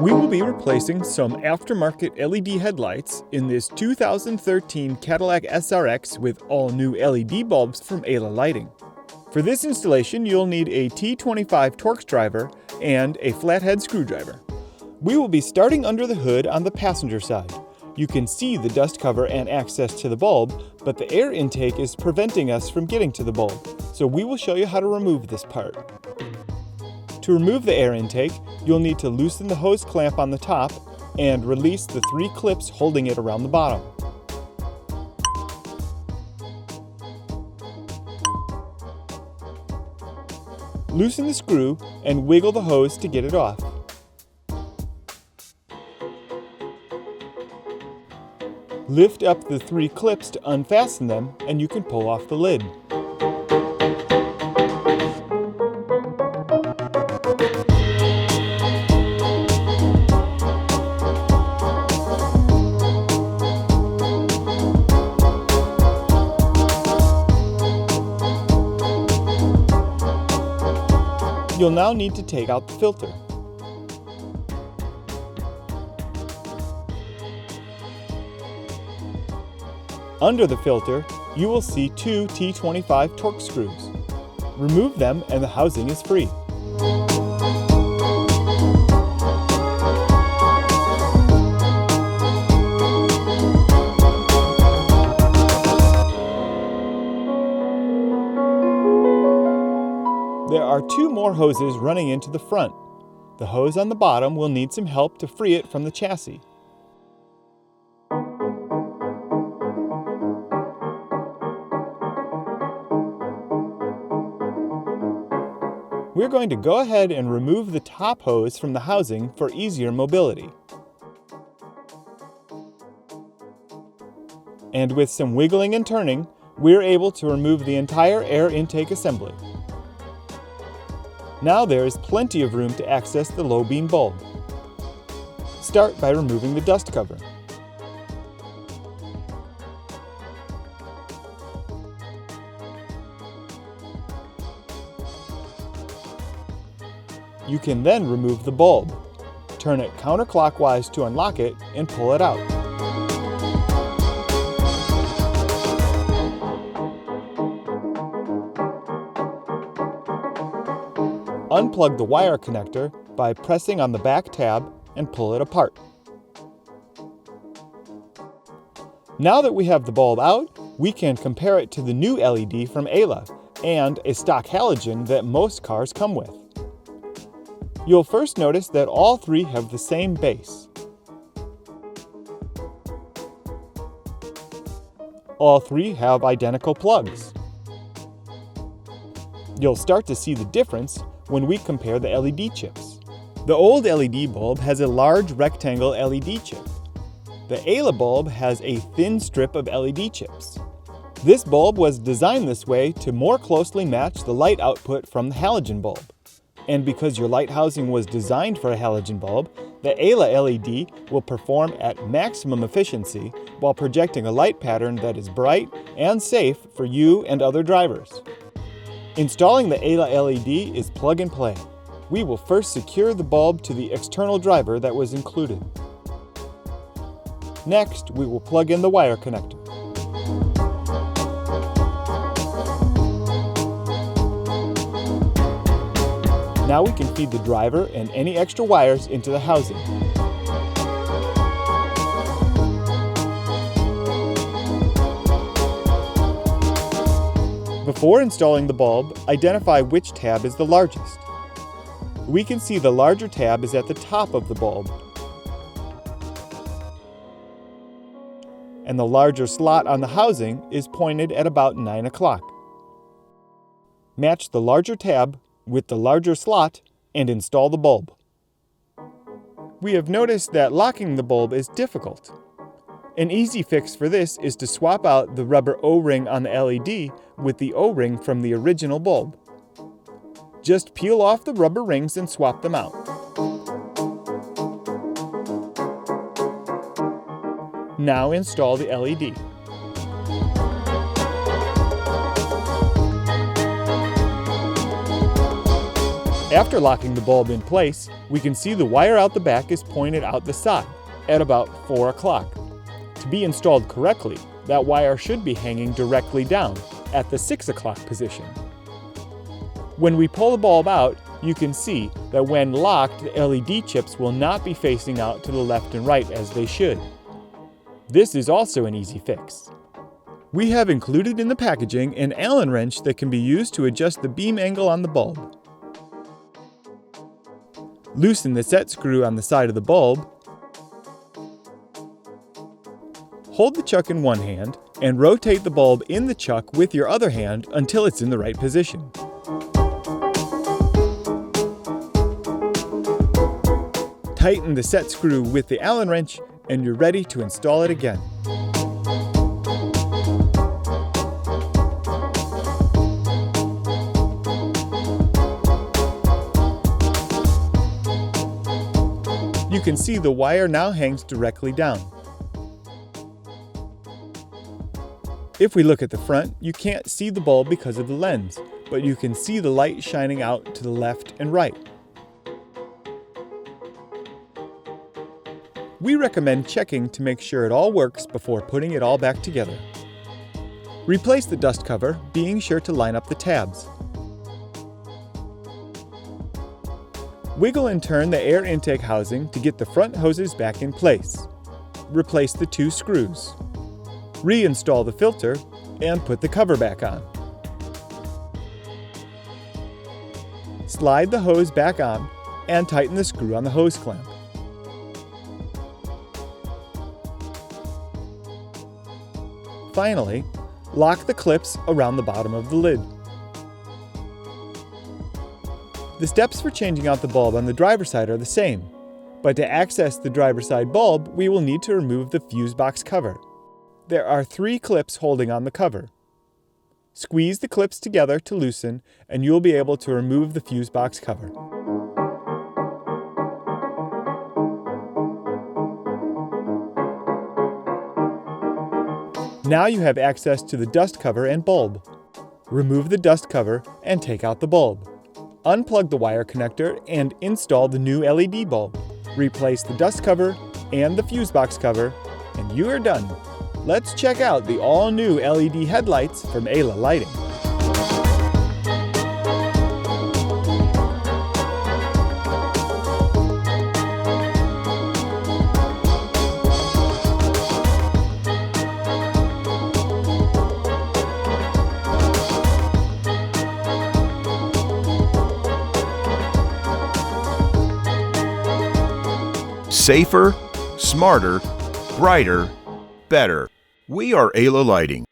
We will be replacing some aftermarket LED headlights in this 2013 Cadillac SRX with all new LED bulbs from Ayla Lighting. For this installation, you'll need a T25 Torx driver and a flathead screwdriver. We will be starting under the hood on the passenger side. You can see the dust cover and access to the bulb, but the air intake is preventing us from getting to the bulb, so we will show you how to remove this part. To remove the air intake, you'll need to loosen the hose clamp on the top and release the 3 clips holding it around the bottom. Loosen the screw and wiggle the hose to get it off. Lift up the 3 clips to unfasten them, and you can pull off the lid. You'll now need to take out the filter. Under the filter, you will see 2 T25 Torx screws. Remove them and the housing is free. There are 2 more hoses running into the front. The hose on the bottom will need some help to free it from the chassis. We're going to go ahead and remove the top hose from the housing for easier mobility. And with some wiggling and turning, we're able to remove the entire air intake assembly. Now there is plenty of room to access the low beam bulb. Start by removing the dust cover. You can then remove the bulb. Turn it counterclockwise to unlock it and pull it out. Unplug the wire connector by pressing on the back tab and pull it apart. Now that we have the bulb out, we can compare it to the new LED from Ayla and a stock halogen that most cars come with. You'll first notice that all 3 have the same base. All 3 have identical plugs. You'll start to see the difference when we compare the LED chips. The old LED bulb has a large rectangle LED chip. The Ayla bulb has a thin strip of LED chips. This bulb was designed this way to more closely match the light output from the halogen bulb. And because your light housing was designed for a halogen bulb, the Ayla LED will perform at maximum efficiency while projecting a light pattern that is bright and safe for you and other drivers. Installing the Ayla LED is plug and play. We will first secure the bulb to the external driver that was included. Next, we will plug in the wire connector. Now we can feed the driver and any extra wires into the housing. Before installing the bulb, identify which tab is the largest. We can see the larger tab is at the top of the bulb, and the larger slot on the housing is pointed at about 9 o'clock. Match the larger tab with the larger slot and install the bulb. We have noticed that locking the bulb is difficult. An easy fix for this is to swap out the rubber O-ring on the LED with the O-ring from the original bulb. Just peel off the rubber rings and swap them out. Now install the LED. After locking the bulb in place, we can see the wire out the back is pointed out the side at about 4 o'clock. To be installed correctly, that wire should be hanging directly down at the 6 o'clock position. When we pull the bulb out, you can see that when locked, the LED chips will not be facing out to the left and right as they should. This is also an easy fix. We have included in the packaging an Allen wrench that can be used to adjust the beam angle on the bulb. Loosen the set screw on the side of the bulb. Hold the chuck in one hand and rotate the bulb in the chuck with your other hand until it's in the right position. Tighten the set screw with the Allen wrench and you're ready to install it again. You can see the wire now hangs directly down. If we look at the front, you can't see the bulb because of the lens, but you can see the light shining out to the left and right. We recommend checking to make sure it all works before putting it all back together. Replace the dust cover, being sure to line up the tabs. Wiggle and turn the air intake housing to get the front hoses back in place. Replace the 2 screws. Reinstall the filter and put the cover back on. Slide the hose back on and tighten the screw on the hose clamp. Finally, lock the clips around the bottom of the lid. The steps for changing out the bulb on the driver's side are the same, but to access the driver's side bulb, we will need to remove the fuse box cover. There are 3 clips holding on the cover. Squeeze the clips together to loosen, and you'll be able to remove the fuse box cover. Now you have access to the dust cover and bulb. Remove the dust cover and take out the bulb. Unplug the wire connector and install the new LED bulb. Replace the dust cover and the fuse box cover, and you are done. Let's check out the all-new LED headlights from Ayla Lighting. Safer, smarter, brighter, better. We are Ayla Lighting.